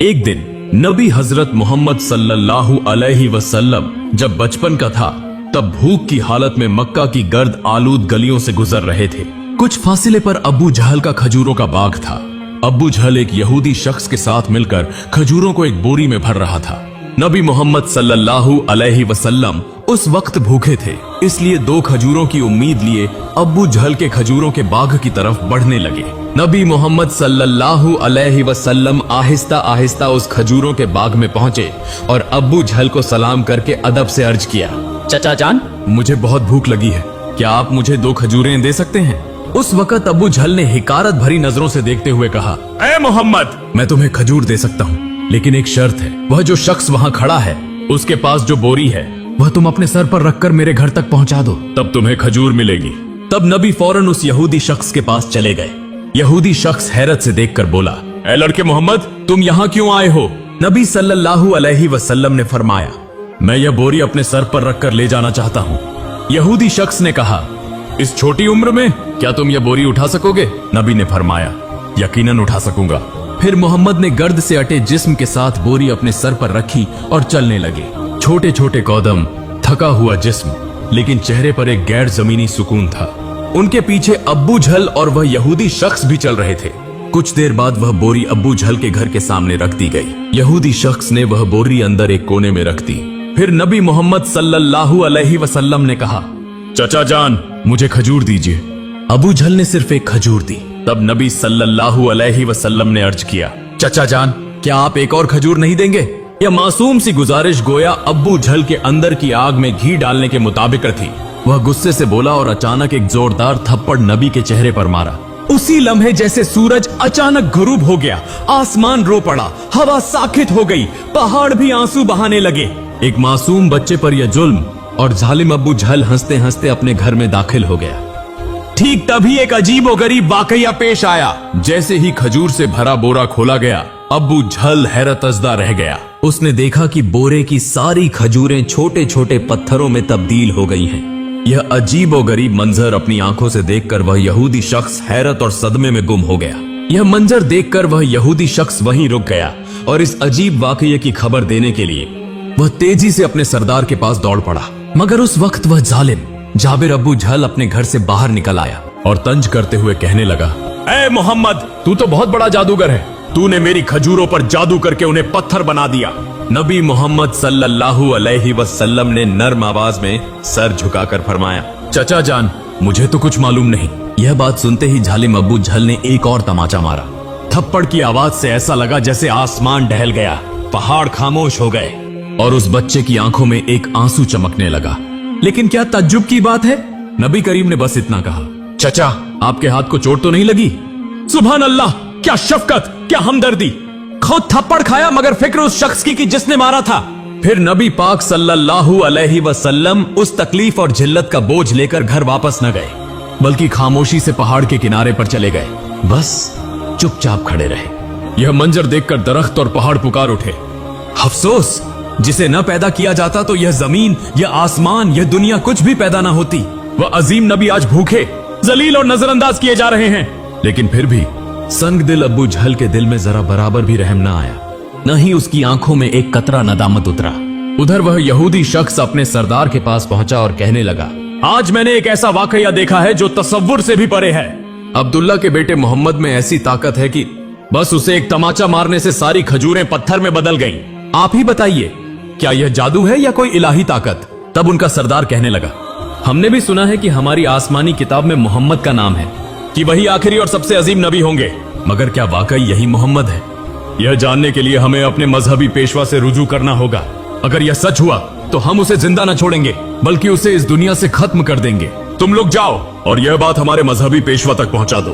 एक दिन नबी हजरत मोहम्मद सल्लल्लाहु अलैहि वसल्लम जब बचपन का था तब भूख की हालत में मक्का की गर्द आलूद गलियों से गुजर रहे थे। कुछ फासले पर अबू जहल का खजूरों का बाग था। अबू जहल एक यहूदी शख्स के साथ मिलकर खजूरों को एक बोरी में भर रहा था। नबी मोहम्मद सल्लल्लाहु अलैहि वसल्लम उस वक्त भूखे थे, इसलिए 2 खजूरों की उम्मीद लिए अबू जहल के खजूरों के बाग की तरफ बढ़ने लगे। नबी मोहम्मद सल्लल्लाहु अलैहि वसल्लम आहिस्ता आहिस्ता उस खजूरों के बाग में पहुंचे और अबू जहल को सलाम करके अदब से अर्ज किया, चचा जान, मुझे बहुत भूख लगी है, क्या आप मुझे 2 खजूरें दे सकते हैं? उस वक्त अबू जहल ने हिकारत भरी नजरों से देखते हुए कहा, ए मोहम्मद, मैं तुम्हें खजूर दे सकता हूँ, लेकिन एक शर्त है। वह जो शख्स वहाँ खड़ा है उसके पास जो बोरी है वह तुम अपने सर पर रखकर मेरे घर तक पहुँचा दो, तब तुम्हें खजूर मिलेगी। तब नबी फौरन उस यहूदी शख्स के पास चले गए। यहूदी शख्स हैरत से देखकर बोला, ए लड़के मोहम्मद, तुम यहाँ क्यों आए हो? नबी सल्लल्लाहु अलैहि वसल्लम ने फरमाया, मैं यह बोरी अपने सर पर रखकर ले जाना चाहता हूँ। यहूदी शख्स ने कहा, इस छोटी उम्र में क्या तुम यह बोरी उठा सकोगे? नबी ने फरमाया, यकीनन उठा सकूंगा। फिर मोहम्मद ने गर्द से अटे जिस्म के साथ बोरी अपने सर पर रखी और चलने लगे। छोटे छोटे कदम, थका हुआ जिस्म, लेकिन चेहरे पर एक गैर जमीनी सुकून था। उनके पीछे अब्बू जहल और वह यहूदी शख्स भी चल रहे थे। कुछ देर बाद वह बोरी अब्बू जहल के घर के सामने रख दी गई। यहूदी शख्स ने वह बोरी अंदर एक कोने में रख दी। फिर नबी मोहम्मद सल्लल्लाहु अलैहि वसल्लम ने कहा, चचा जान, मुझे खजूर दीजिए। अबू जहल ने सिर्फ एक खजूर दी। तब नबी सल्लल्लाहु अलैहि वसल्लम ने अर्ज किया, चचा जान, क्या आप एक और खजूर नहीं देंगे? यह मासूम सी गुजारिश गोया अब्बू जहल के अंदर की आग में घी डालने के मुताबिक थी। वह गुस्से से बोला और अचानक एक जोरदार थप्पड़ नबी के चेहरे पर मारा। उसी लम्हे जैसे सूरज अचानक गुरूब हो गया, आसमान रो पड़ा, हवा साकित हो गई, पहाड़ भी आंसू बहाने लगे। एक मासूम बच्चे पर यह जुल्म और जालिम अब्बू जहल हंसते हंसते अपने घर में दाखिल हो गया। ठीक तभी एक अजीब और गरीब वाकया पेश आया। जैसे ही खजूर से भरा बोरा खोला गया, अब्बू जहल हैरतजदा रह गया। उसने देखा कि बोरे की सारी खजूरें छोटे छोटे पत्थरों में तब्दील हो गई हैं। यह अजीब और गरीब मंजर अपनी आंखों से देखकर वह यहूदी शख्स हैरत और सदमे में गुम हो गया। यह मंजर देखकर वह यहूदी शख्स वहीं रुक गया और इस अजीब वाकये की खबर देने के लिए वह तेजी से अपने सरदार के पास दौड़ पड़ा। मगर उस वक्त वह जालिम जाबिर अब्बू जहल अपने घर से बाहर निकल आया और तंज करते हुए कहने लगा, ए मोहम्मद, तू तो बहुत बड़ा जादूगर है। तूने मेरी खजूरों पर जादू करके उन्हें पत्थर बना दिया। नबी मोहम्मद सल्लल्लाहु अलैहि वसल्लम ने नर्म आवाज में सर झुकाकर फरमाया, चचा जान, मुझे तो कुछ मालूम नहीं। यह बात सुनते ही जालिम अब्बू जहल ने एक और तमाचा मारा। थप्पड़ की आवाज से ऐसा लगा जैसे आसमान डहल गया, पहाड़ खामोश हो गए और उस बच्चे की आंखों में एक आंसू चमकने लगा। लेकिन क्या तज्जुब की बात है, नबी करीम ने बस इतना कहा, चचा, आपके हाथ को चोट तो नहीं लगी? सुभान अल्लाह, क्या शफकत, क्या हमदर्दी। खुद थप्पड़ खाया मगर फिक्र उस शख्स की कि जिसने मारा था। फिर नबी पाक सल्लल्लाहु अलैहि वसल्लम उस तकलीफ और जिल्लत का बोझ लेकर घर वापस न गए, बल्कि खामोशी से पहाड़ के किनारे पर चले गए। बस चुपचाप खड़े रहे। यह मंजर देखकर दरख्त और पहाड़ पुकार उठे, अफसोस, जिसे न पैदा किया जाता तो यह जमीन, यह आसमान, यह दुनिया कुछ भी पैदा ना होती। वह अजीम नबी आज भूखे, जलील और नजरअंदाज किए जा रहे हैं। लेकिन फिर भी संग दिल अब्बू जहल के दिल में जरा बराबर भी रहम न आया, न ही उसकी आंखों में एक कतरा नदामत उतरा। उधर वह यहूदी शख्स अपने सरदार के पास पहुंचा और कहने लगा, आज मैंने एक ऐसा वाकया देखा है जो तसव्वुर से भी परे है। अब्दुल्ला के बेटे मोहम्मद में ऐसी ताकत है कि बस उसे एक तमाचा मारने से सारी खजूरें पत्थर में बदल गईं। आप ही बताइए, क्या यह जादू है या कोई इलाही ताकत? तब उनका सरदार कहने लगा, हमने भी सुना है कि हमारी आसमानी किताब में मोहम्मद का नाम है, कि वही आखिरी और सबसे अजीम नबी होंगे, मगर क्या वाकई यही मोहम्मद है? यह जानने के लिए हमें अपने मजहबी पेशवा से रुजू करना होगा। अगर यह सच हुआ तो हम उसे जिंदा न छोड़ेंगे, बल्कि उसे इस दुनिया से खत्म कर देंगे। तुम लोग जाओ और यह बात हमारे मजहबी पेशवा तक पहुंचा दो।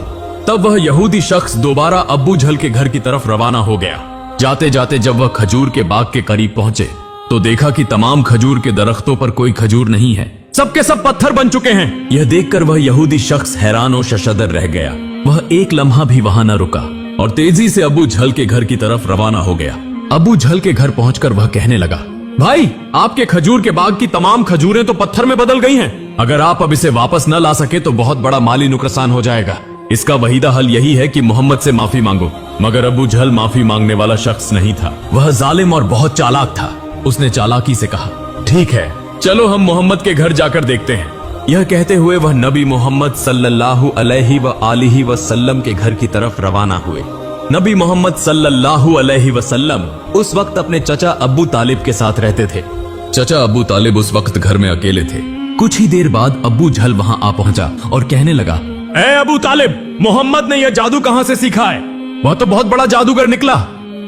तब वह यहूदी शख्स दोबारा अब्बू जहल के घर की तरफ रवाना हो गया। जाते जाते जब वह खजूर के बाग के करीब पहुंचे तो देखा कि तमाम खजूर के दरख्तों पर कोई खजूर नहीं है, सबके सब पत्थर बन चुके हैं। यह देखकर वह यहूदी शख्स हैरान और शशदर रह गया। वह एक लम्हा भी वहां न रुका और तेजी से अब्बू जहल के घर की तरफ रवाना हो गया। अब्बू जहल के घर पहुंचकर वह कहने लगा, भाई, आपके खजूर के बाग की तमाम खजूरें तो पत्थर में बदल गई हैं। अगर आप अब इसे वापस न ला सके तो बहुत बड़ा माली नुकसान हो जाएगा। इसका वहीदा हल यही है कि मोहम्मद से माफी मांगो। मगर अबू जहल माफी मांगने वाला शख्स नहीं था। वह जालिम और बहुत चालाक था। उसने चालाकी से कहा, ठीक है, चलो हम मोहम्मद के घर जाकर देखते हैं। यह कहते हुए वह नबी मोहम्मद सल्लल्लाहु अलैहि व आलिहि वसल्लम के घर की तरफ रवाना हुए। नबी मोहम्मद सल्लल्लाहु अलैहि वसल्लम उस वक्त अपने चचा अब्बू तालिब के साथ रहते थे। चचा अब्बू तालिब उस वक्त घर में अकेले थे। कुछ ही देर बाद अब्बू जहल वहां आ पहुंचा और कहने लगा, ए अबू तालिब, मोहम्मद ने यह जादू कहां से सीखा है? वह तो बहुत बड़ा जादूगर निकला।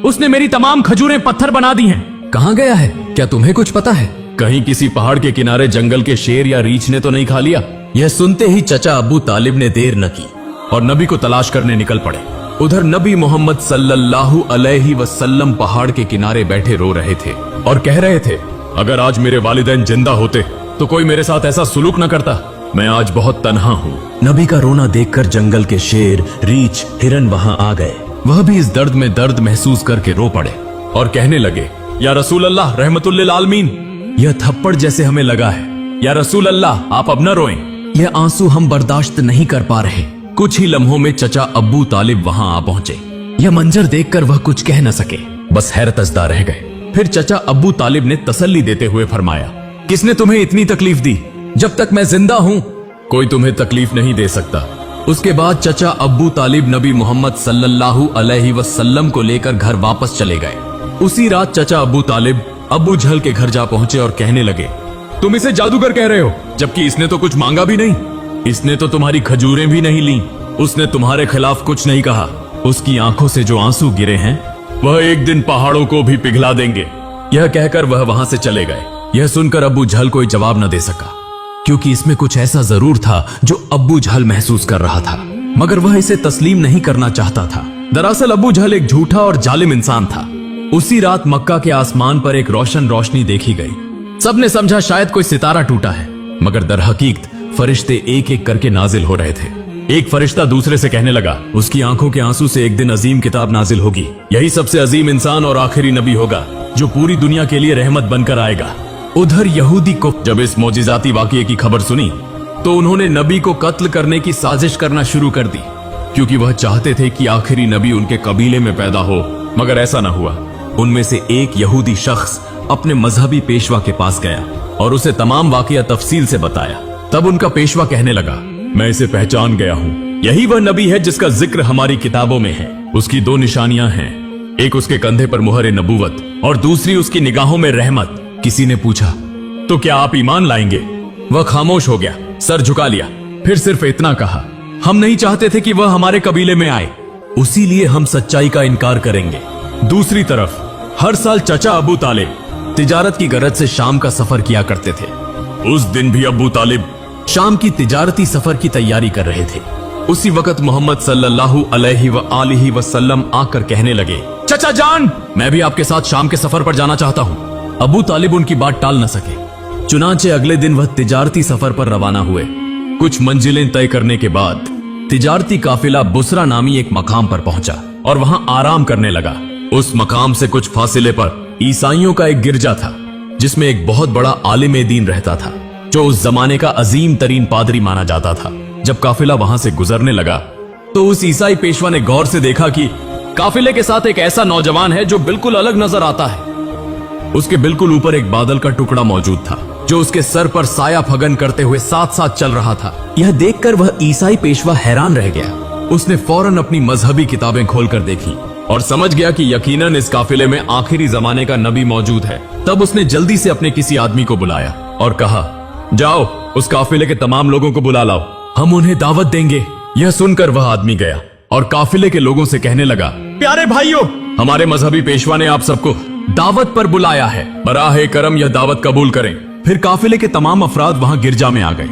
उसने मेरी तमाम खजूरें पत्थर बना दी हैं। कहां गया है? क्या तुम्हें कुछ पता है? कहीं किसी पहाड़ के किनारे जंगल के शेर या रीछ ने तो नहीं खा लिया? यह सुनते ही चचा अब्बू तालिब ने देर न की और नबी को तलाश करने निकल पड़े। उधर नबी मोहम्मद सल्लल्लाहु अलैहि वसल्लम पहाड़ के किनारे बैठे रो रहे थे और कह रहे थे, अगर आज मेरे वालिदैन जिंदा होते तो कोई मेरे साथ ऐसा सुलूक न करता। मैं आज बहुत तन्हा हूँ। नबी का रोना देखकर जंगल के शेर, रीछ, हिरन वहां आ गए। वह भी इस दर्द में दर्द महसूस करके रो पड़े और कहने लगे, या रसूल अल्लाह रहमतुल लिल आलमीन, यह थप्पड़ जैसे हमें लगा है। या रसूल अल्लाह, आप अब न रोएं। यह आंसू हम बर्दाश्त नहीं कर पा रहे। कुछ ही लम्हों में चचा अब्बू तालिब वहां आ पहुंचे। यह मंजर देखकर वह कुछ कह न सके, बस हैरतज़दा रह गए। फिर चचा अब्बू तालिब ने तसल्ली देते हुए फरमाया, किसने तुम्हें इतनी तकलीफ दी? जब तक मैं जिंदा हूं कोई तुम्हें तकलीफ नहीं दे सकता। उसके बाद चचा अब्बू तालिब नबी मोहम्मद सल्लल्लाहु अलैहि वसल्लम को लेकर घर वापस चले गए। उसी रात चचा अब्बू तालिब अब्बू जहल के घर जा पहुंचे और कहने लगे, तुम इसे जादूगर कह रहे हो, जबकि इसने तो कुछ मांगा भी नहीं। इसने तो तुम्हारी खजूरें भी नहीं ली। उसने तुम्हारे खिलाफ कुछ नहीं कहा। उसकी आंखों से जो आंसू गिरे हैं वह एक दिन पहाड़ों को भी पिघला देंगे। यह कहकर वह वहां से चले गए। यह सुनकर अब्बू जहल कोई जवाब न दे सका, क्योंकि इसमें कुछ ऐसा जरूर था जो अब्बू जहल महसूस कर रहा था, मगर वह इसे तस्लीम नहीं करना चाहता था। दरअसल अब्बू जहल एक झूठा और जालिम इंसान था। उसी रात मक्का के आसमान पर एक रोशनी देखी गई। सबने समझा शायद कोई सितारा टूटा है, मगर दरहकीकत फरिश्ते एक एक करके नाजिल हो रहे थे। एक फरिश्ता दूसरे से कहने लगा, उसकी आंखों के आंसू से एक दिन अजीम किताब नाजिल होगी। यही सबसे अजीम इंसान और आखिरी नबी होगा जो पूरी दुनिया के लिए रहमत बनकर आएगा। उधर यहूदी को जब इस मौजिजाती वाकये की खबर सुनी तो उन्होंने नबी को कत्ल करने की साजिश करना शुरू कर दी, क्योंकि वह चाहते थे कि आखिरी नबी उनके कबीले में पैदा हो, मगर ऐसा न हुआ। उनमें से एक यहूदी शख्स अपने मजहबी पेशवा के पास गया और उसे तमाम वाकया तफसील से बताया। तब उनका पेशवा कहने लगा, मैं इसे पहचान गया हूँ। यही वह नबी है जिसका जिक्र हमारी किताबों में है। उसकी दो निशानियां हैं, एक उसके कंधे पर मुहर नबूवत और दूसरी उसकी निगाहों में रहमत। किसी ने पूछा, तो क्या आप ईमान लाएंगे? वह खामोश हो गया, सर झुका लिया, फिर सिर्फ इतना कहा, हम नहीं चाहते थे कि वह हमारे कबीले में आए, उसी लिए हम सच्चाई का इनकार करेंगे। दूसरी तरफ हर साल चचा अबू तालिब तिजारत की गरज से शाम का सफर किया करते थे। उस दिन भी अबू तालिब शाम की तिजारती सफर की तैयारी कर रहे थे। उसी वक्त मोहम्मद सल्लल्लाहु अलैहि व आलिहि वसल्लम आकर कहने लगे, चचा जान, मैं भी आपके साथ शाम के सफर पर जाना चाहता हूँ। अबू तालिब उनकी बात टाल न सके। चुनांचे अगले दिन वह तिजारती सफर पर रवाना हुए। कुछ मंजिलें तय करने के बाद तिजारती काफिला बुसरा नामी एक मकाम पर पहुंचा और वहां आराम करने लगा। उस मकाम से कुछ फासिले पर ईसाइयों का एक गिरजा था, जिसमें एक बहुत बड़ा आलिम दीन रहता था, जो उस जमाने का अजीम तरीन पादरी माना जाता था। जब काफिला वहां से गुजरने लगा तो उस ईसाई पेशवा ने गौर से देखा कि काफिले के साथ एक ऐसा नौजवान है जो बिल्कुल अलग नजर आता है। उसके बिल्कुल ऊपर एक बादल का टुकड़ा मौजूद था, जो उसके सर पर साया फगन करते हुए साथ साथ चल रहा था। यह देखकर वह ईसाई पेशवा हैरान रह गया। उसने फौरन अपनी मजहबी किताबें खोलकर देखी और समझ गया कि यकीनन इस काफिले में आखिरी जमाने का नबी मौजूद है। तब उसने जल्दी से अपने किसी आदमी को बुलाया और कहा, जाओ उस काफिले के तमाम लोगों को बुला लाओ, हम उन्हें दावत देंगे। यह सुनकर वह आदमी गया और काफिले के लोगों से कहने लगा, प्यारे भाइयों, हमारे मजहबी पेशवा ने आप सबको दावत पर बुलाया है, बराहे करम यह दावत कबूल करें। फिर काफिले के तमाम अफराद वहां गिरजा में आ गए।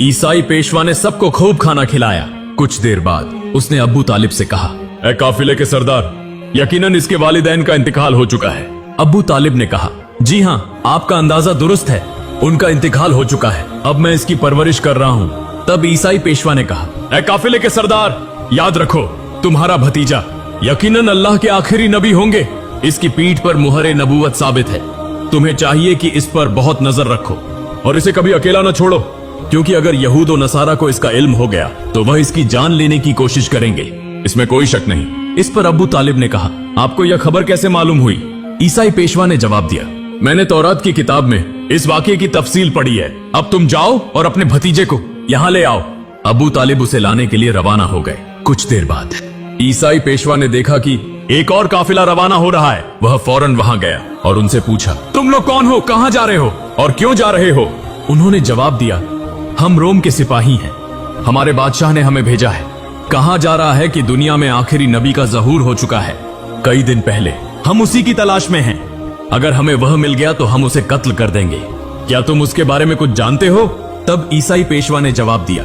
ईसाई पेशवा ने सबको खूब खाना खिलाया। कुछ देर बाद उसने अब्बू तालिब से कहा, ए काफिले के सरदार, यकीनन इसके वालिदैन का इंतकाल हो चुका है। अब्बू तालिब ने कहा, जी हाँ, आपका अंदाजा दुरुस्त है, उनका इंतकाल हो चुका है, अब मैं इसकी परवरिश कर रहा हूँ। तब ईसाई पेशवा ने कहा, ए काफिले के सरदार, याद रखो तुम्हारा भतीजा यकीनन अल्लाह के आखिरी नबी होंगे। इसकी पीठ पर मुहरे नबूवत साबित है। तुम्हें चाहिए कि इस पर बहुत नजर रखो और इसे कभी अकेला न छोड़ो। क्योंकि अगर यहूद और नसारा को इसका इल्म हो गया तो वह इसकी जान लेने की कोशिश करेंगे, इसमें कोई शक नहीं। इस पर अबू तालिब ने कहा, आपको यह खबर कैसे मालूम हुई? ईसाई पेशवा ने जवाब दिया, मैंने तौरात की किताब में इस वाकये की तफसील पढ़ी है। अब तुम जाओ और अपने भतीजे को यहाँ ले आओ। अबू तालिब उसे लाने के लिए रवाना हो गए। कुछ देर बाद ईसाई पेशवा ने देखा कि एक और काफिला रवाना हो रहा है। वह फौरन वहां गया और उनसे पूछा, तुम लोग कौन हो, कहां जा रहे हो और क्यों जा रहे हो? उन्होंने जवाब दिया, हम रोम के सिपाही हैं, हमारे बादशाह ने हमें भेजा है। कहा जा रहा है कि दुनिया में आखिरी नबी का ज़हूर हो चुका है कई दिन पहले। हम उसी की तलाश में हैं। अगर हमें वह मिल गया तो हम उसे कत्ल कर देंगे। क्या तुम उसके बारे में कुछ जानते हो? तब ईसाई पेशवा ने जवाब दिया,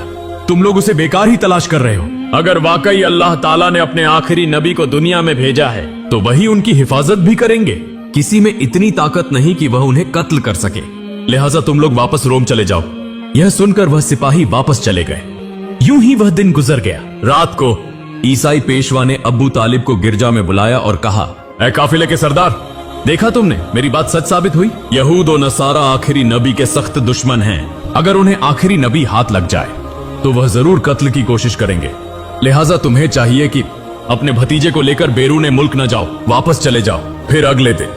तुम लोग उसे बेकार ही तलाश कर रहे हो। अगर वाकई अल्लाह ताला ने अपने आखिरी नबी को दुनिया में भेजा है तो वही उनकी हिफाजत भी करेंगे। किसी में इतनी ताकत नहीं कि वह उन्हें कत्ल कर सके, लिहाजा तुम लोग वापस रोम चले जाओ। यह सुनकर वह सिपाही वापस चले गए। यूं ही वह दिन गुजर गया। रात को ईसाई पेशवा ने अबू तालिब को गिरजा में बुलाया और कहा, ऐ काफिले के सरदार, देखा तुमने, मेरी बात सच साबित हुई। यहूद और नसारा आखिरी नबी के सख्त दुश्मन हैं। अगर उन्हें आखिरी नबी हाथ लग जाए तो वह जरूर कत्ल की कोशिश करेंगे। लिहाजा तुम्हें चाहिए कि अपने भतीजे को लेकर बैरूने मुल्क न जाओ, वापस चले जाओ। फिर अगले दिन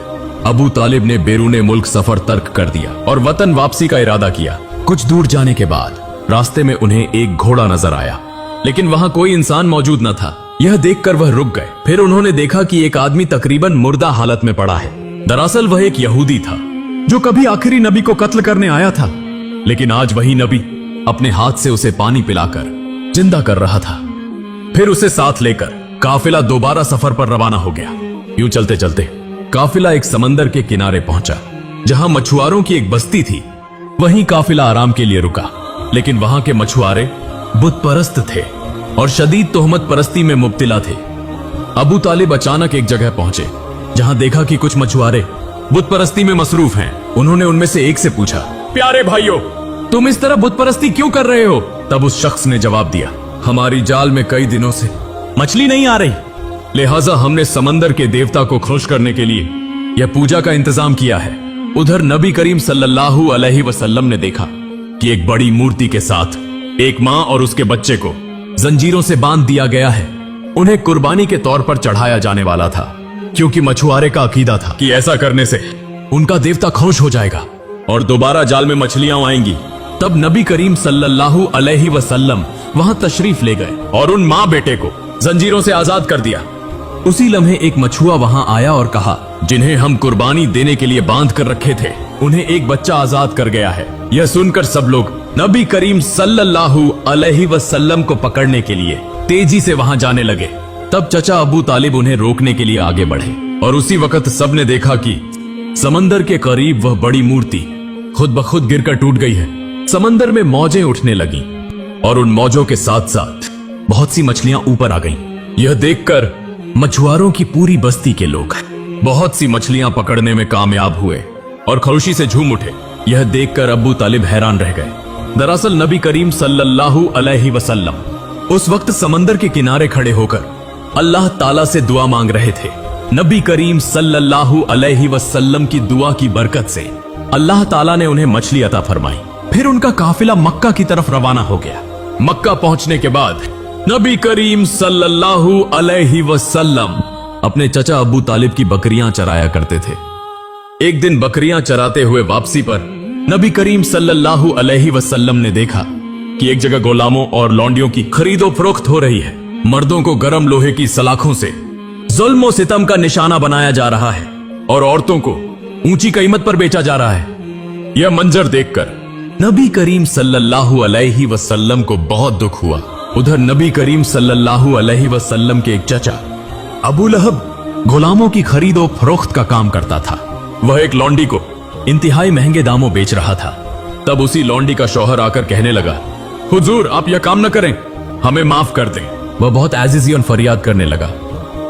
अबू तालिब ने बैरूने मुल्क सफर तर्क कर दिया और वतन वापसी का इरादा किया। कुछ दूर जाने के बाद रास्ते में उन्हें एक घोड़ा नजर आया, लेकिन वहां कोई इंसान मौजूद न था। यह देखकर वह रुक गए। फिर उन्होंने देखा कि एक आदमी तकरीबन मुर्दा हालत में पड़ा है। दरअसल वह एक यहूदी था जो कभी आखिरी नबी को कत्ल करने आया था, लेकिन आज वही नबी अपने हाथ से उसे पानी पिलाकर जिंदा कर रहा था। फिर उसे साथ लेकर काफिला दोबारा सफर पर रवाना हो गया। यूं चलते चलते काफिला एक समंदर के किनारे पहुंचा जहां मछुआरों की एक बस्ती थी। वहीं काफिला आराम के लिए रुका, लेकिन वहां के मछुआरे बुत परस्त थे और शदीद तोहमत परस्ती में मुब्तिला थे। अबू तालिब अचानक एक जगह पहुंचे जहां देखा कि कुछ मछुआरे बुत परस्ती में मसरूफ हैं। उन्होंने उनमें से एक से पूछा, प्यारे भाइयों, तुम इस तरह बुत परस्ती क्यों कर रहे हो? तब उस शख्स ने जवाब दिया, हमारी जाल में कई दिनों से मछली नहीं आ रही, लिहाजा हमने समंदर के देवता को खुश करने के लिए यह पूजा का इंतजाम किया है। उधर नबी करीम सल्लल्लाहु अलैहि वसल्लम ने देखा कि एक बड़ी मूर्ति के साथ एक माँ और उसके बच्चे को जंजीरों से बांध दिया गया है। उन्हें कुर्बानी के तौर पर चढ़ाया जाने वाला था, क्योंकि मछुआरे का अकीदा था कि ऐसा करने से उनका देवता खुश हो जाएगा और दोबारा जाल में मछलियां आएंगी। तब नबी करीम सल्लल्लाहु अलैहि वसल्लम वहां तशरीफ ले गए और उन माँ बेटे को जंजीरों से आजाद कर दिया। उसी लम्हे एक मछुआ वहां आया और कहा, जिन्हें हम कुर्बानी देने के लिए बांध कर रखे थे, उन्हें एक बच्चा आजाद कर गया है। यह सुनकर सब लोग नबी करीम सल्लल्लाहु अलैहि वसल्लम को पकड़ने के लिए तेजी से वहां जाने लगे। तब चचा अबू तालिब उन्हें रोकने के लिए आगे बढ़े और उसी वक्त सबने देखा कि समंदर के करीब वह बड़ी मूर्ति खुद ब खुद गिरकर टूट गई है। समंदर में मौजें उठने लगी और उन मौजों के साथ साथ बहुत सी मछलियां ऊपर आ गईं। यह देखकर मछुआरों की पूरी बस्ती के लोग बहुत सी मछलियां पकड़ने में कामयाब हुए और खुशी से झूम उठे। यह देखकर अबू तालिब हैरान रह गए। दरअसल नबी करीम सल्लल्लाहु अलैहि वसल्लम उस वक्त समंदर के किनारे खड़े होकर अल्लाह ताला से दुआ मांग रहे थे। नबी करीम सल्लल्लाहु अलैहि वसल्लम की दुआ की बरकत से अल्लाह ताला ने उन्हें मछली अता फरमाई। फिर उनका काफिला मक्का की तरफ रवाना हो गया। मक्का पहुंचने के बाद नबी करीम सल्लल्लाहु अलैहि वसल्लम अपने चचा अबू तालिब की बकरियां चराया करते थे। एक दिन बकरियां चराते हुए वापसी पर नबी करीम सल्लल्लाहु अलैहि वसल्लम ने देखा कि एक जगह गुलामों और लौंडियों की खरीदो फरोख्त हो रही है। मर्दों को गरम लोहे की सलाखों से जुल्म और सितम का निशाना बनाया जा रहा है और औरतों को ऊंची कीमत पर बेचा जा रहा है। यह मंजर देखकर नबी करीम सल्लल्लाहु अलैहि वसल्लम को बहुत दुख हुआ। उधर नबी करीम सल्लल्लाहु अलैहि वसल्लम के एक चचा अबू लहब गुलामों की खरीदो फरोख्त का काम करता था। वह एक लौंडी को इंतहाई महंगे दामों बेच रहा था। तब उसी लौंडी का शौहर आकर कहने लगा, हुजूर आप यह काम न करें, हमें माफ कर दें। वह बहुत आजिज़ी फरियाद करने लगा,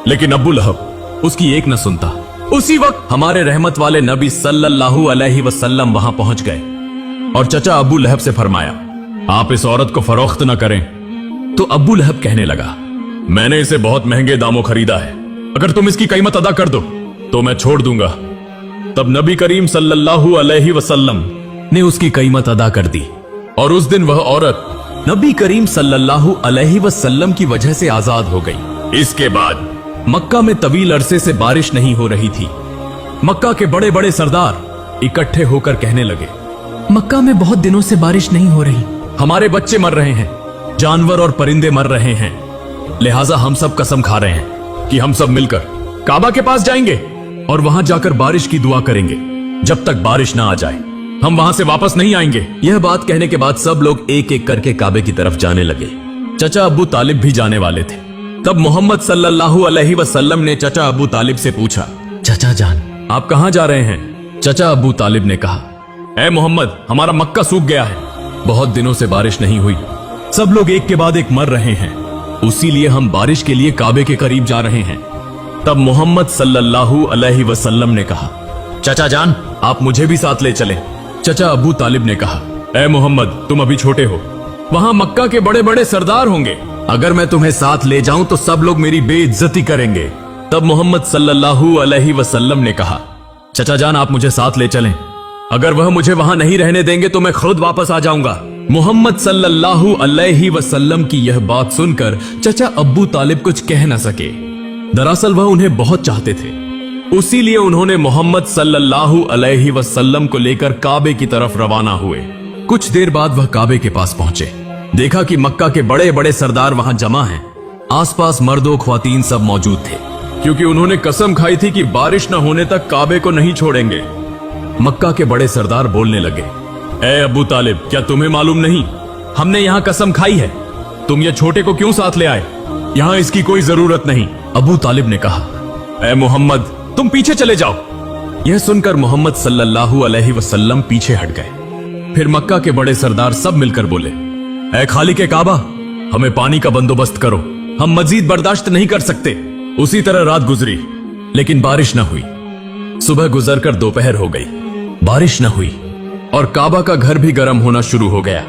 लेकिन अबू लहब उसकी एक न सुनता। उसी वक्त हमारे रहमत वाले नबी सल्लल्लाहु अलैहि वसल्लम वहां पहुंच गए और चचा अबू लहब से फरमाया, आप इस औरत को फरोख्त न करें। तो अबू लहब कहने लगा, मैंने इसे बहुत महंगे दामों खरीदा है, अगर तुम इसकी कीमत अदा कर दो तो मैं छोड़ दूंगा। तब नबी करीम सल्लल्लाहु अलैहि वसल्लम ने उसकी कीमत अदा कर दी और उस दिन वह औरत नबी करीम सल्लल्लाहु अलैहि वसल्लम की वजह से आजाद हो गई। इसके बाद मक्का में तवील अरसे से बारिश नहीं हो रही थी। मक्का के बड़े बड़े सरदार इकट्ठे होकर कहने लगे, मक्का में बहुत दिनों से बारिश नहीं हो रही, हमारे बच्चे मर रहे हैं, जानवर और परिंदे मर रहे हैं, लिहाजा हम सब कसम खा रहे हैं कि हम सब मिलकर काबा के पास जाएंगे और वहां जाकर बारिश की दुआ करेंगे। जब तक बारिश ना आ जाए हम वहां से वापस नहीं आएंगे। यह बात कहने के बाद सब लोग एक एक करके काबे की तरफ जाने लगे। चचा अबू तालिब भी जाने वाले थे। तब मोहम्मद सल्लल्लाहु अलैहि वसल्लम ने चचा अबू तालिब से पूछा, चचा जान आप कहां जा रहे हैं? चचा अबू तालिब ने कहा, ए मोहम्मद, हमारा मक्का सूख गया है, बहुत दिनों से बारिश नहीं हुई, सब लोग एक के बाद एक मर रहे हैं, उसी लिए हम बारिश के लिए काबे के करीब जा रहे हैं। तब मोहम्मद सल्लल्लाहु अलैहि वसल्लम ने कहा, चचा जान आप मुझे भी साथ ले चलें। चचा अबू तालिब ने कहा, ए मोहम्मद, तुम अभी छोटे हो, वहां मक्का के बड़े बड़े सरदार होंगे, अगर मैं तुम्हें साथ ले जाऊं तो सब लोग मेरी बेइज्जती करेंगे। तब मोहम्मद सल्लल्लाहु अलैहि वसल्लम ने कहा, चचा जान आप मुझे साथ ले चलें, अगर वह मुझे वहां नहीं रहने देंगे तो मैं खुद वापस आ जाऊंगा। मोहम्मद सल्लल्लाहु अलैहि वसल्लम की यह बात सुनकर चचा अब्बू तालिब कुछ कह न सके। दरअसल वह उन्हें बहुत चाहते थे, उसी लिए उन्होंने मोहम्मद सल्लल्लाहु अलैहि वसल्लम को लेकर काबे की तरफ रवाना हुए। कुछ देर बाद वह काबे के पास पहुंचे। देखा कि मक्का के बड़े बड़े सरदार वहां जमा हैं। आसपास मर्दों ख्वातीन सब मौजूद थे, क्योंकि उन्होंने कसम खाई थी कि बारिश न होने तक काबे को नहीं छोड़ेंगे। मक्का के बड़े सरदार बोलने लगे, ए अबू तालिब, क्या तुम्हें मालूम नहीं, हमने यहाँ कसम खाई है, तुम ये छोटे को क्यों साथ ले आए? यहाँ इसकी कोई जरूरत नहीं। अबू तालिब ने कहा, ए मोहम्मद, तुम पीछे चले जाओ। यह सुनकर मोहम्मद सल्लल्लाहु अलैहि वसल्लम पीछे हट गए। फिर मक्का के बड़े सरदार सब मिलकर बोले, ए खालिक काबा, हमें पानी का बंदोबस्त करो, हम मजीद बर्दाश्त नहीं कर सकते। उसी तरह रात गुजरी, लेकिन बारिश न हुई। सुबह गुजरकर दोपहर हो गई, बारिश न हुई और काबा का घर भी गर्म होना शुरू हो गया।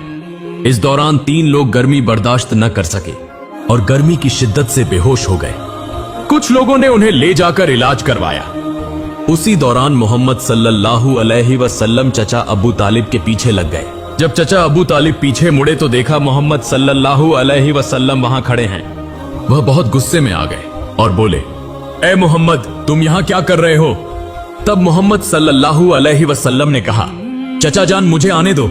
इस दौरान 3 लोग गर्मी बर्दाश्त न कर सके और गर्मी की शिद्दत से बेहोश हो गए। कुछ लोगों ने उन्हें ले जाकर इलाज करवाया। उसी दौरान मोहम्मद सल्लल्लाहु अलैहि वसल्लम चचा अबू तालिब के पीछे लग गए। जब चचा अबू तालिब पीछे मुड़े तो देखा मोहम्मद सल्लल्लाहु अलैहि वसल्लम वहां खड़े हैं। वह बहुत गुस्से में आ गए और बोले, ए मोहम्मद, तुम यहां क्या कर रहे हो? तब मोहम्मद सल्लल्लाहु अलैहि वसल्लम ने कहा, चचा जान मुझे आने दो,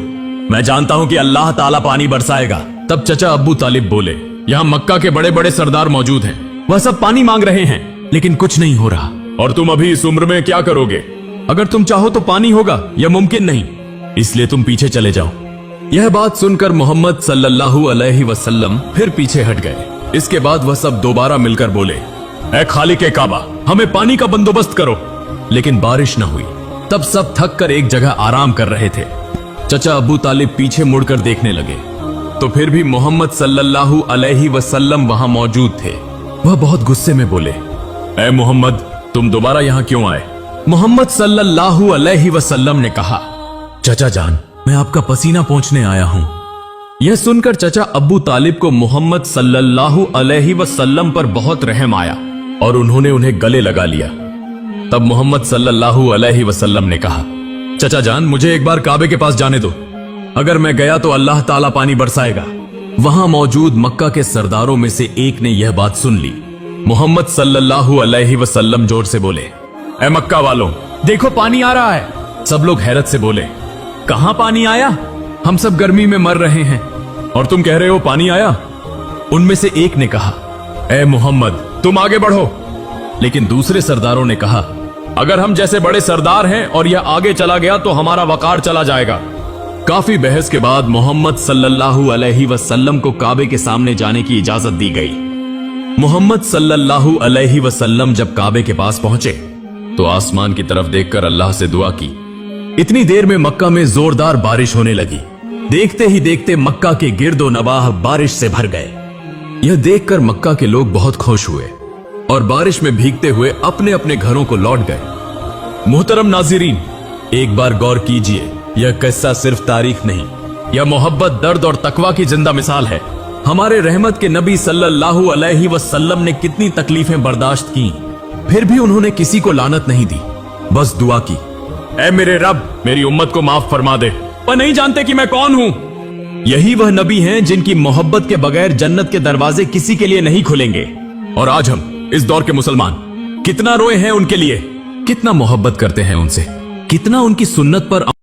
मैं जानता हूं कि अल्लाह ताला पानी बरसाएगा। तब चचा अबू तालिब बोले, यहां मक्का के बड़े बड़े सरदार मौजूद हैं, वह सब पानी मांग रहे हैं, लेकिन कुछ नहीं हो रहा, और तुम अभी इस उम्र में क्या करोगे? अगर तुम चाहो तो पानी होगा, यह मुमकिन नहीं, इसलिए तुम पीछे चले जाओ। यह बात सुनकर मोहम्मद सल्लल्लाहु अलैहि वसल्लम फिर पीछे हट गए। इसके बाद वह सब दोबारा मिलकर बोले, ए खालिक काबा, हमें पानी का बंदोबस्त करो, लेकिन बारिश न हुई। तब सब थक कर एक जगह आराम कर रहे थे। चचा अबू तालिब पीछे मुड़कर देखने लगे तो फिर भी मोहम्मद सल्लल्लाहु अलैहि वसल्लम वहां मौजूद थे। वह बहुत गुस्से में बोले, ए मोहम्मद, तुम दोबारा यहां क्यों आए? मोहम्मद सल्लल्लाहु अलैहि वसल्लम ने कहा, चचा जान, मैं आपका पसीना पोंछने आया हूं। यह सुनकर चचा अबू तालिब को मोहम्मद सल्लल्लाहु अलैहि वसल्लम पर बहुत रहम आया और उन्होंने उन्हें गले लगा लिया। तब मोहम्मद सल्लल्लाहु अलैहि वसल्लम ने कहा, चचा जान, मुझे एक बार काबे के पास जाने दो, अगर मैं गया तो अल्लाह ताला पानी बरसाएगा। वहां मौजूद मक्का के सरदारों में से एक ने यह बात सुन ली। मोहम्मद सल्लल्लाहु अलैहि वसल्लम जोर से बोले, ए मक्का वालों, देखो पानी आ रहा है। सब लोग हैरत से बोले, कहां पानी आया? हम सब गर्मी में मर रहे हैं और तुम कह रहे हो पानी आया? उनमें से एक ने कहा, ए मोहम्मद, तुम आगे बढ़ो। लेकिन दूसरे सरदारों ने कहा, अगर हम जैसे बड़े सरदार हैं और यह आगे चला गया तो हमारा वकार चला जाएगा। काफी बहस के बाद मोहम्मद सल्लल्लाहु अलैहि वसल्लम को काबे के सामने जाने की इजाजत दी गई। मोहम्मद सल्लल्लाहु अलैहि वसल्लम जब काबे के पास पहुंचे तो आसमान की तरफ देखकर अल्लाह से दुआ की। इतनी देर में मक्का में जोरदार बारिश होने लगी। देखते ही देखते मक्का के गिर्दो नवाह बारिश से भर गए। यह देखकर मक्का के लोग बहुत खुश हुए और बारिश में भीगते हुए अपने अपने घरों को लौट गए। मोहतरम नाज़रीन, एक बार गौर कीजिए, यह किस्सा सिर्फ तारीख नहीं, यह मोहब्बत, दर्द और तकवा की जिंदा मिसाल है। हमारे रहमत के नबी सल्लल्लाहु अलैहि वसल्लम ने कितनी तकलीफें बर्दाश्त की, फिर भी उन्होंने किसी को लानत नहीं दी, बस दुआ की, ऐ मेरे रब, मेरी उम्मत को माफ फरमा दे, वह नहीं जानते कि मैं कौन हूं। यही वह नबी हैं जिनकी मोहब्बत के बगैर जन्नत के दरवाजे किसी के लिए नहीं खुलेंगे। और आज हम इस दौर के मुसलमान कितना रोए हैं उनके लिए, कितना मोहब्बत करते हैं उनसे, कितना उनकी सुन्नत पर